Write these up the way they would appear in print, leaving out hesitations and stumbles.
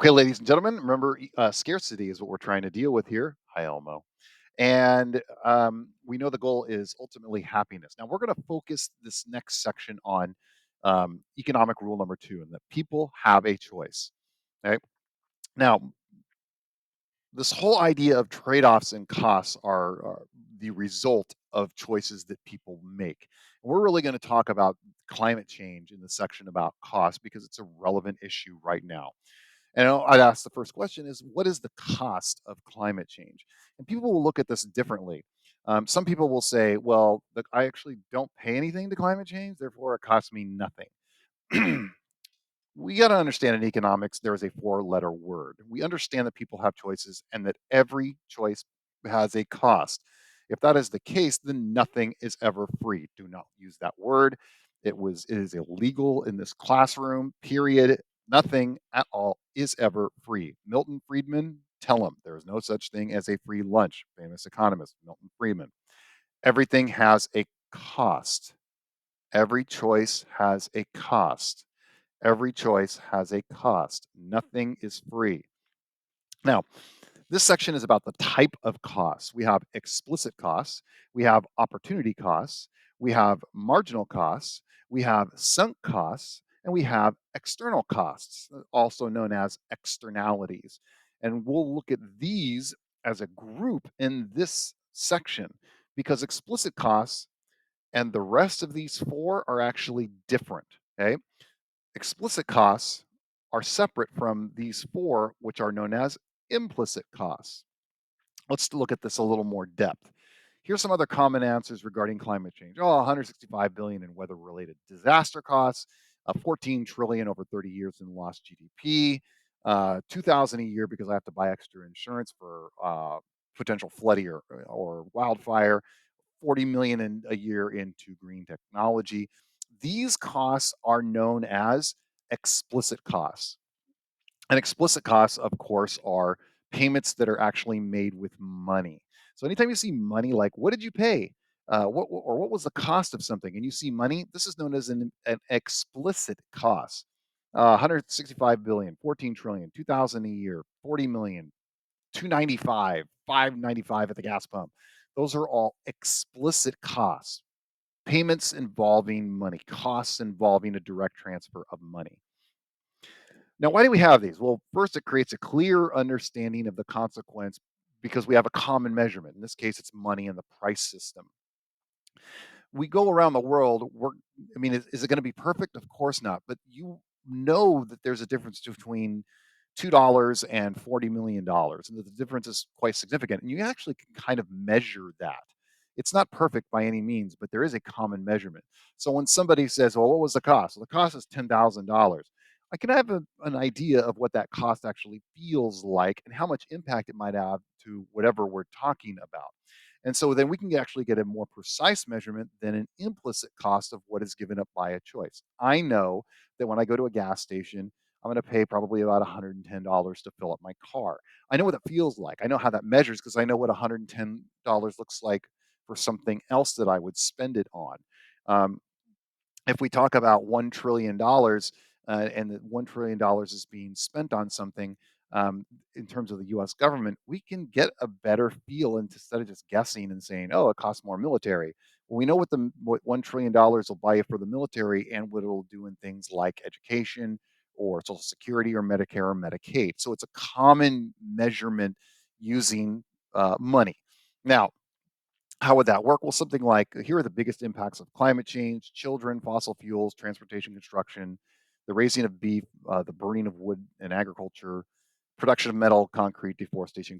Okay, ladies and gentlemen, remember scarcity is what we're trying to deal with here. Hi, Elmo. And we know the goal is ultimately happiness. Now, we're going to focus this next section on economic rule number two, and that people have a choice. Okay. Now, this whole idea of trade-offs and costs are the result of choices that people make. We're really going to talk about climate change in the section about cost because it's a relevant issue right now. And I'd ask the first question is, what is the cost of climate change? And people will look at this differently. Some people will say, well, look, I actually don't pay anything to climate change, therefore it costs me nothing. We got to understand in economics, there is a four-letter word. We understand that people have choices and that every choice has a cost. If that is the case, then nothing is ever free. Do not use that word. It is illegal in this classroom, period. Nothing at all is ever free. Milton Friedman, tell him there is no such thing as a free lunch. Famous economist, Milton Friedman. Everything has a cost. Every choice has a cost. Every choice has a cost. Nothing is free. Now, this section is about the type of costs. We have explicit costs, we have opportunity costs, we have marginal costs, we have sunk costs, and we have external costs, also known as externalities. And we'll look at these as a group in this section because explicit costs and the rest of these four are actually different. Okay. Explicit costs are separate from these four, which are known as implicit costs. Let's look at this a little more depth. Here's some other common answers regarding climate change. Oh, 165 billion in weather-related disaster costs, 14 trillion over 30 years in lost GDP, 2,000 a year because I have to buy extra insurance for potential flooding or wildfire, 40 million in a year into green technology. These costs are known as explicit costs. And explicit costs, of course, are payments that are actually made with money. So anytime you see money, like what did you pay? What was the cost of something? And you see money, this is known as an explicit cost. 165 billion, 14 trillion, 2,000 a year, 40 million, 295, 595 at the gas pump. Those are all explicit costs, payments involving money, costs involving a direct transfer of money. Now, why do we have these? Well, first, it creates a clear understanding of the consequence because we have a common measurement. In this case, it's money in the price system. We go around the world, I mean, is it going to be perfect? Of course not. But you know that there's a difference between $2 and $40 million, and that the difference is quite significant. And you actually can kind of measure that. It's not perfect by any means, but there is a common measurement. So when somebody says, "Well, what was the cost?" Well, the cost is $10,000. I can have an idea of what that cost actually feels like and how much impact it might have to whatever we're talking about. And so then we can actually get a more precise measurement than an implicit cost of what is given up by a choice. I know that when I go to a gas station, I'm going to pay probably about $110 to fill up my car. I know what it feels like. I know how that measures because I know what $110 looks like for something else that I would spend it on. Um, if we talk about $1 trillion and that $1 trillion is being spent on something in terms of the US government, we can get a better feel instead of just guessing and saying, oh, it costs more military. Well, we know what $1 trillion will buy you for the military and what it'll do in things like education or Social Security or Medicare or Medicaid. So it's a common measurement using money. Now, how would that work? Well, something like here are the biggest impacts of climate change: children, fossil fuels, transportation, construction, the raising of beef, the burning of wood and agriculture, production of metal, concrete, deforestation,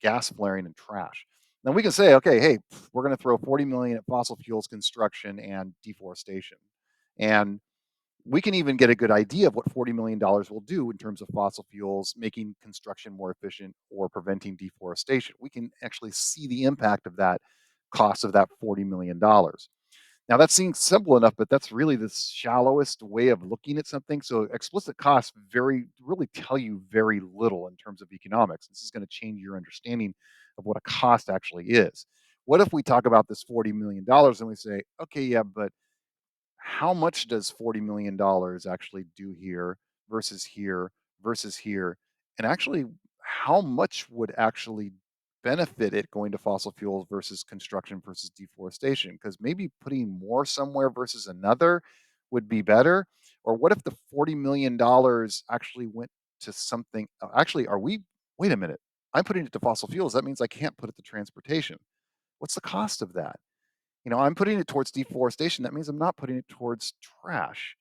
gas flaring, and trash. Then we can say, okay, hey, we're going to throw 40 million at fossil fuels, construction, and deforestation. And we can even get a good idea of what $40 million will do in terms of fossil fuels, making construction more efficient or preventing deforestation. We can actually see the impact of that cost of that $40 million. Now that seems simple enough, but that's really the shallowest way of looking at something. So explicit costs really tell you very little in terms of economics. This is going to change your understanding of what a cost actually is. What if we talk about this $40 million and we say, okay, yeah, but how much does $40 million actually do here versus here versus here? and actually how much would actually benefit it going to fossil fuels versus construction versus deforestation, because maybe putting more somewhere versus another would be better. Or what if the $40 million actually went to something actually, are we wait a minute, I'm putting it to fossil fuels, that means I can't put it to transportation. What's the cost of that? I'm putting it towards deforestation, that means I'm not putting it towards trash.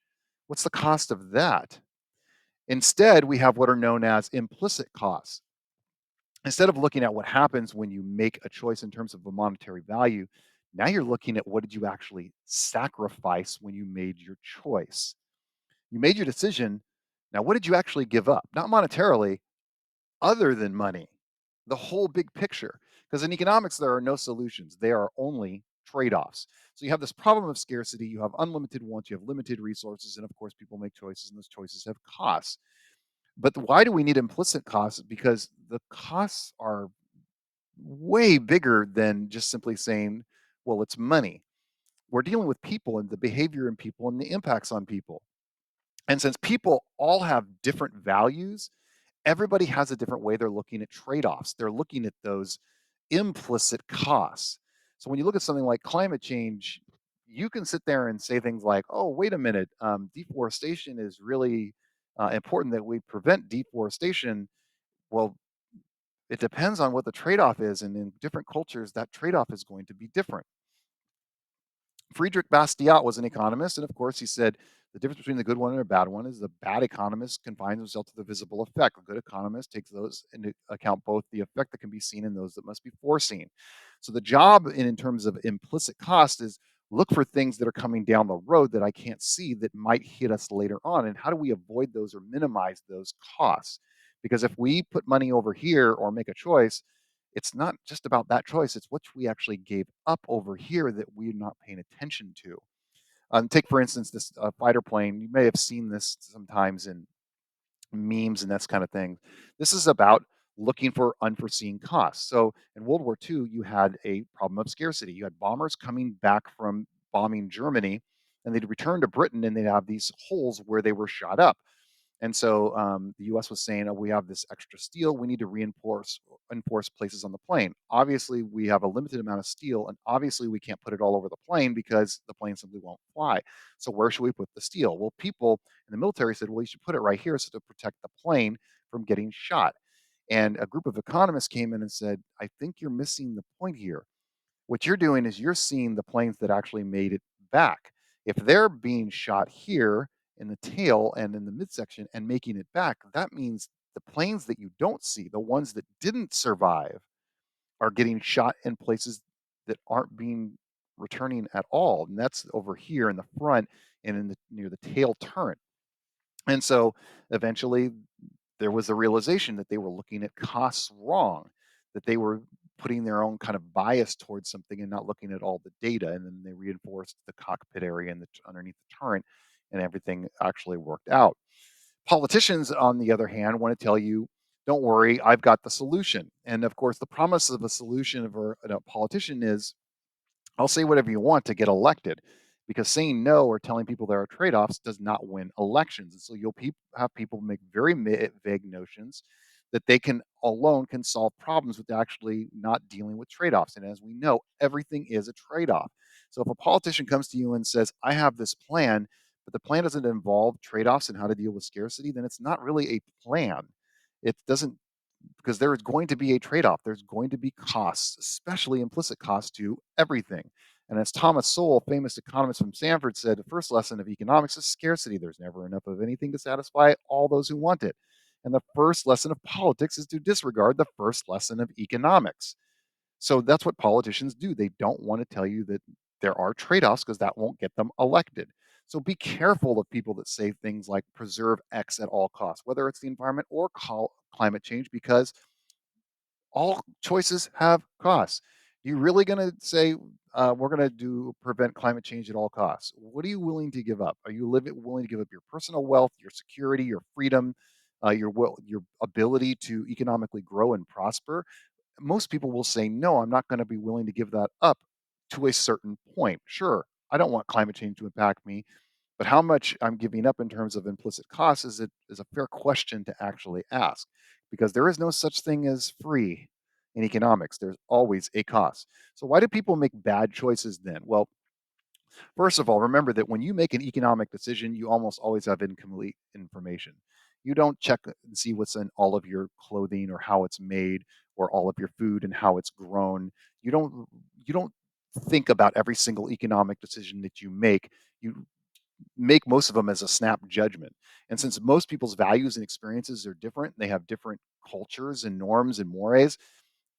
What's the cost of that? Instead, we have what are known as implicit costs. Instead of looking at what happens when you make a choice in terms of a monetary value, now you're looking at what did you actually sacrifice when you made your choice. You made your decision. Now, what did you actually give up? Not monetarily, other than money, the whole big picture. Because in economics, there are no solutions, they are only trade offs. So you have this problem of scarcity, you have unlimited wants, you have limited resources, and of course, people make choices, and those choices have costs. But why do we need implicit costs? Because the costs are way bigger than just simply saying, well, it's money. We're dealing with people and the behavior in people and the impacts on people. And since people all have different values, everybody has a different way they're looking at trade offs. They're looking at those implicit costs. So when you look at something like climate change, you can sit there and say things like, oh, wait a minute, deforestation is really important that we prevent deforestation. Well, it depends on what the trade off is. And in different cultures, that trade off is going to be different. Friedrich Bastiat was an economist, and of course, he said the difference between the good one and a bad one is the bad economist confines himself to the visible effect. The good economist takes those into account, both the effect that can be seen and those that must be foreseen. So the job in terms of implicit cost is look for things that are coming down the road that I can't see that might hit us later on, and how do we avoid those or minimize those costs? Because if we put money over here or make a choice, it's not just about that choice, it's what we actually gave up over here that we're not paying attention to. Take, for instance, this fighter plane. You may have seen this sometimes in memes and that kind of thing. This is about looking for unforeseen costs. So in World War II, you had a problem of scarcity. You had bombers coming back from bombing Germany, and they'd return to Britain and they'd have these holes where they were shot up. And so the U.S. was saying, "Oh, we have this extra steel. We need to reinforce places on the plane. Obviously, we have a limited amount of steel, and obviously, we can't put it all over the plane because the plane simply won't fly. So where should we put the steel? Well, people in the military said, well, you should put it right here so to protect the plane from getting shot. And a group of economists came in and said, I think you're missing the point here. What you're doing is you're seeing the planes that actually made it back. If they're being shot here in the tail and in the midsection and making it back, that means the planes that you don't see, the ones that didn't survive, are getting shot in places that aren't being returning at all. And that's over here in the front and in the near the tail turret. And so eventually there was a realization that they were looking at costs wrong, that they were putting their own kind of bias towards something and not looking at all the data. And then they reinforced the cockpit area and underneath the turret, and everything actually worked out. Politicians, on the other hand, want to tell you, don't worry, I've got the solution. And of course, the promise of a solution of a politician is, I'll say whatever you want to get elected, because saying no or telling people there are trade offs does not win elections. And so you'll have people make very vague notions that they can alone can solve problems with actually not dealing with trade offs. And as we know, everything is a trade off. So if a politician comes to you and says, I have this plan, but the plan doesn't involve trade offs and how to deal with scarcity, then it's not really a plan. It doesn't, because there is going to be a trade off. There's going to be costs, especially implicit costs to everything. And as Thomas Sowell, famous economist from Stanford, said, the first lesson of economics is scarcity. There's never enough of anything to satisfy all those who want it. And the first lesson of politics is to disregard the first lesson of economics. So that's what politicians do. They don't want to tell you that there are trade offs because that won't get them elected. So be careful of people that say things like preserve X at all costs, whether it's the environment or climate change, because all choices have costs. You really going to say we're going to do prevent climate change at all costs? What are you willing to give up? Are you willing to give up your personal wealth, your security, your freedom, your ability to economically grow and prosper? Most people will say, no, I'm not going to be willing to give that up to a certain point. Sure, I don't want climate change to impact me, but how much I'm giving up in terms of implicit costs is a fair question to actually ask. because there is no such thing as free in economics. There's always a cost. So, why do people make bad choices then? Well, first of all, remember that when you make an economic decision, you almost always have incomplete information. You don't check and see what's in all of your clothing or how it's made or all of your food and how it's grown. You don't think about every single economic decision that you make. You make most of them as a snap judgment. And since most people's values and experiences are different, they have different cultures and norms and mores,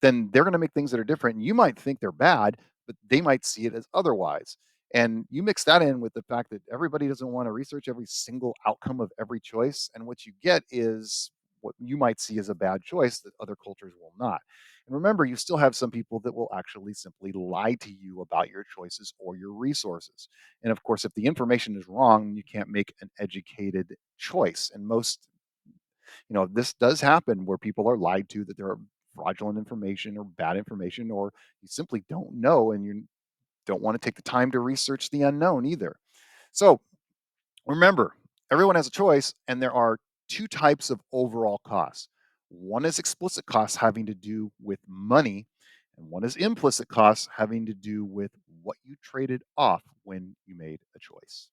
then they're going to make things that are different. And you might think they're bad, but they might see it as otherwise. And you mix that in with the fact that everybody doesn't want to research every single outcome of every choice. And what you get is what you might see as a bad choice that other cultures will not. And remember, you still have some people that will actually simply lie to you about your choices or your resources. And of course, if the information is wrong, you can't make an educated choice. And this does happen where people are lied to that there are fraudulent information or bad information, or you simply don't know and you don't want to take the time to research the unknown either. So remember, everyone has a choice, and there are two types of overall costs. One is explicit costs having to do with money, and one is implicit costs having to do with what you traded off when you made a choice.